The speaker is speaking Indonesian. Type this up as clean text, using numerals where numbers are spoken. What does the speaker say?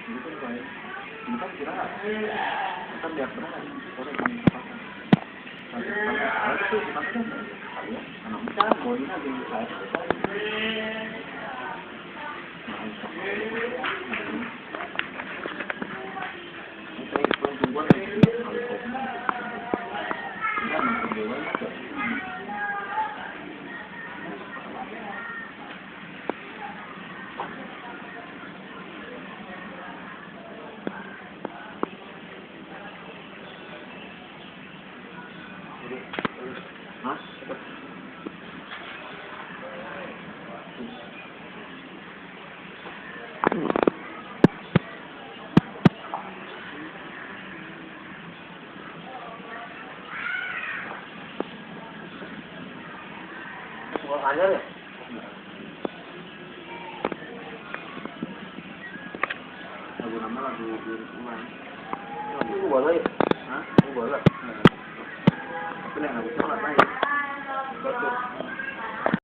Ini kan baik. Ini kan kira kita lihat berapa sore kami kesempatan. Kalau itu dimaksud kalian anak muda boleh lagi saya. Saya pun tunggu lagi kalau kopi. Kita menunggu lagi. Mas, mau aja ya? Lagu nama lagu ulang. Lagu boleh? Hah? Boleh. Tapi yang lagu salah apa ya? Betul.